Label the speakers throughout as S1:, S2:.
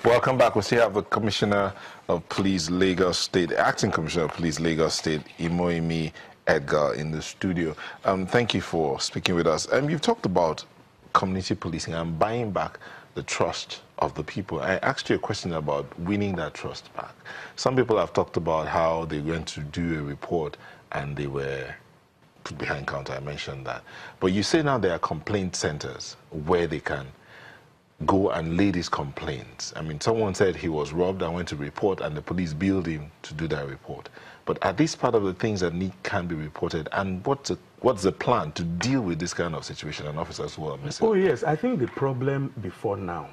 S1: Welcome back. We still have the Commissioner of Police Lagos State, Acting Commissioner of Police Lagos State, Imoimi Edgar, in the studio. Thank you for speaking with us. You've talked about community policing and buying back the trust of the people. I asked you a question about winning that trust back. Some people have talked about how they went to do a report and they were put behind counter. I mentioned that. But you say now there are complaint centers where they can go and lay these complaints. I mean, someone said he was robbed and went to report, and the police billed him to do that report. But are these part of the things that can be reported? And what's the plan to deal with this kind of situation and officers who are missing?
S2: Oh, yes. I think the problem before now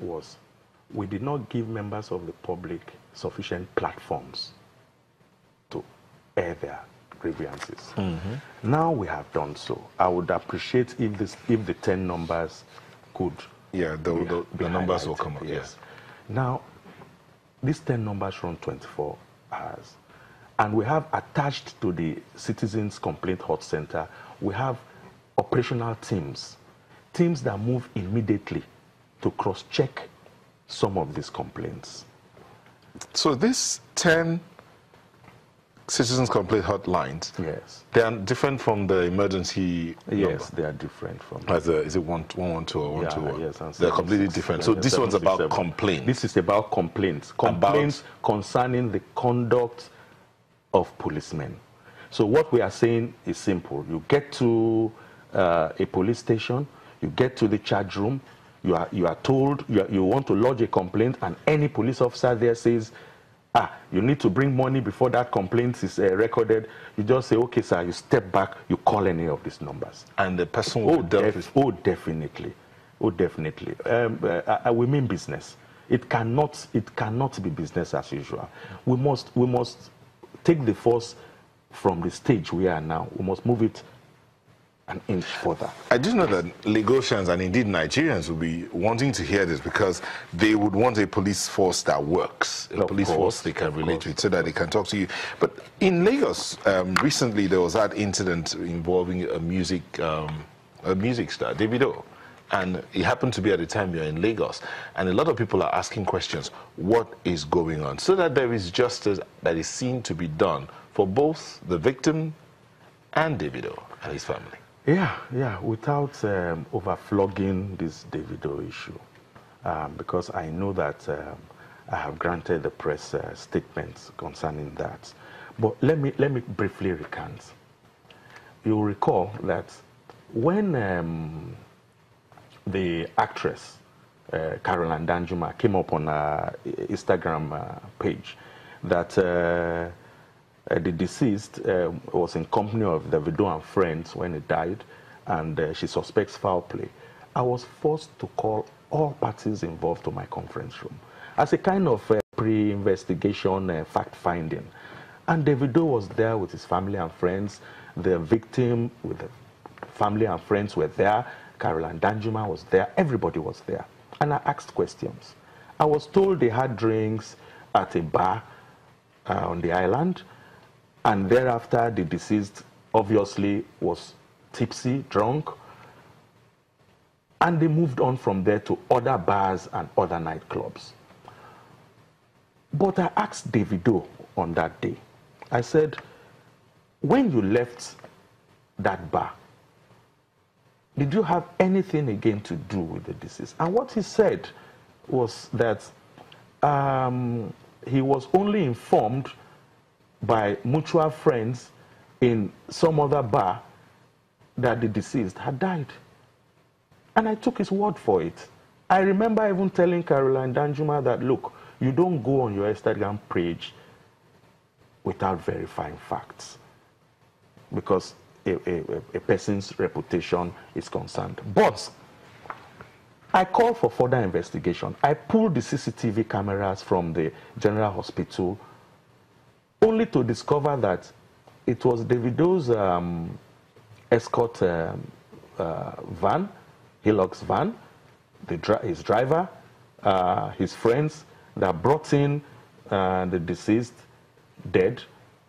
S2: was we did not give members of the public sufficient platforms to air their grievances. Now we have done so. I would appreciate if the 10 numbers could...
S1: Yeah, the numbers will come up.
S2: Yes. Now, these 10 numbers run 24 hours. And we have attached to the Citizens Complaint Hot Center, we have operational teams that move immediately to cross-check some of these complaints. So
S1: this 10 Citizens Complaint Hotlines,
S2: yes,
S1: they are different from the emergency
S2: Yes,
S1: number.
S2: They are different from...
S1: Is it 112 or 121?
S2: Yes,
S1: they're completely different. So this one's about complaints.
S2: This is about complaints. Complaints concerning the conduct of policemen. So what we are saying is simple. You get to a police station, you get to the charge room, you are told you want to lodge a complaint, and any police officer there says, you need to bring money before that complaint is recorded. You just say, okay, sir, you step back, you call any of these numbers.
S1: And the person will be dealt with?
S2: Oh, definitely. Oh, definitely. We mean business. It cannot be business as usual. We must take the force from the stage we are now. We must move it an inch further.
S1: I do know that Lagosians and indeed Nigerians will be wanting to hear this because they would want a police force that works, a police force they can relate with so that they can talk to you. But in Lagos, recently there was that incident involving a music star, Davido. And it happened to be at the time you're in Lagos. And a lot of people are asking questions, what is going on? So that there is justice that is seen to be done for both the victim and Davido and his family.
S2: Yeah, without overflogging this Davido issue, because I know that I have granted the press statements concerning that. But let me briefly recount. You'll recall that when the actress Caroline Danjuma came up on her Instagram page that the deceased was in company of Davido and friends when he died, and she suspects foul play, I was forced to call all parties involved to my conference room as a kind of pre-investigation fact-finding. And Davido was there with his family and friends. The victim with the family and friends were there. Caroline Danjuma was there. Everybody was there. And I asked questions. I was told they had drinks at a bar on the island. And thereafter, the deceased obviously was tipsy, drunk. And they moved on from there to other bars and other nightclubs. But I asked Davido on that day, I said, when you left that bar, did you have anything again to do with the deceased? And what he said was that he was only informed by mutual friends in some other bar that the deceased had died. And I took his word for it. I remember even telling Caroline Danjuma that, look, you don't go on your Instagram page without verifying facts, because a person's reputation is concerned. But I called for further investigation. I pulled the CCTV cameras from the General Hospital only to discover that it was Davido's escort van, Hilux van, his driver, his friends that brought in the deceased dead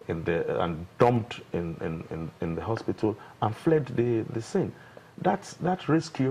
S2: and dumped in the hospital and fled the scene. That's risky.